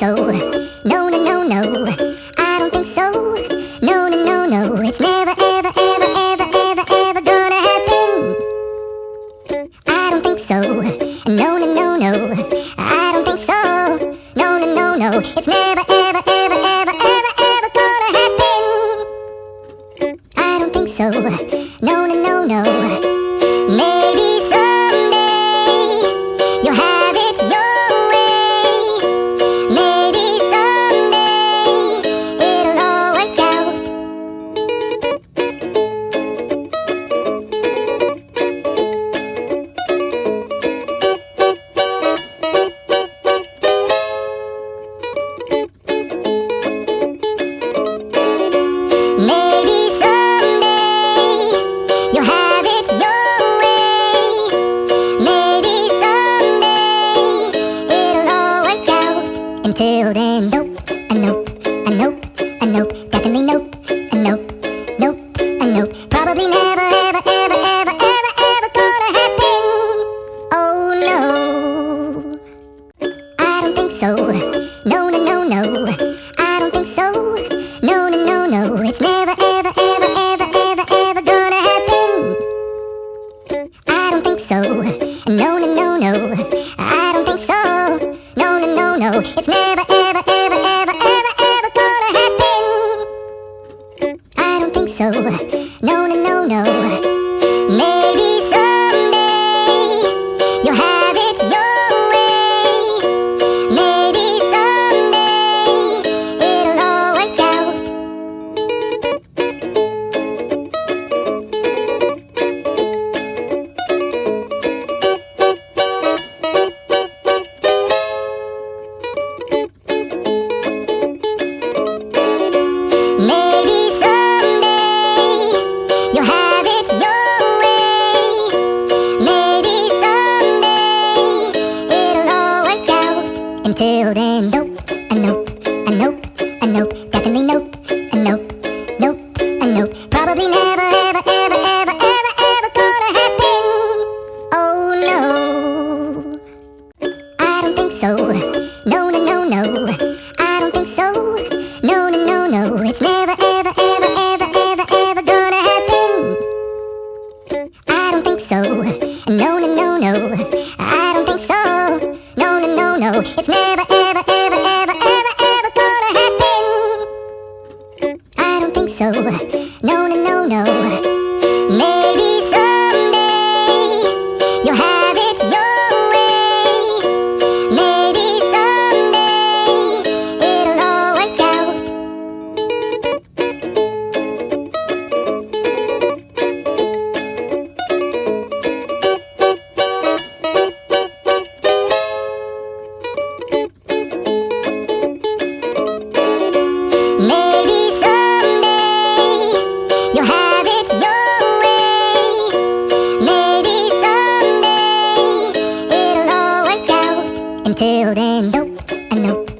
so. No, no, no, no. I don't think so. No, no, no, no. It's never, ever, ever, ever, ever, ever gonna happen. I don't think so. No, no, no, no. I don't think so. No, no, no, no. It's never, ever, ever, ever, ever, ever gonna happen. I don't think so. No, no, no, no. Maybe someday you'll have it your way. Maybe someday it'll all work out. Maybe someday you'll have it your way. Maybe someday it'll all work out. Until then, nope, a nope, a nope, a nope, definitely nope, a nope, nope, a nope. Probably never, ever, ever, ever, ever, ever gonna happen. Oh no, I don't think so. No, no, no, no. I don't think so. No, no, no, no. It's never, ever, ever, ever, ever, ever gonna happen. I don't think so. No, no, no, no. I don't think so. No, no, no, no. It's never, ever, ever, ever, ever, ever gonna happen. I don't think so. No, no, no, no. Maybe someday you'll have it your way. Maybe someday it'll all work out. Maybe someday you'll have it your way. Maybe someday it'll all work out. Until then, nope, a nope, a nope, a nope, definitely nope, a nope, nope, a nope. Probably never, ever, ever, ever, ever, ever gonna happen. Oh no, I don't think so. No, no, no, no. I don't think so. No, no, no, no. It's never, ever, ever, ever, ever, ever gonna happen. I don't think so. No, no, no, no. I don't think so. No, no, no, no. It's never, ever, ever, ever, ever, ever gonna happen. I don't think so. No, no, no, no. Maybe someday you'll have it your way. Maybe someday it'll all work out. Maybe someday you'll have it your way. Maybe someday it'll all work out. Until then, nope, a nope,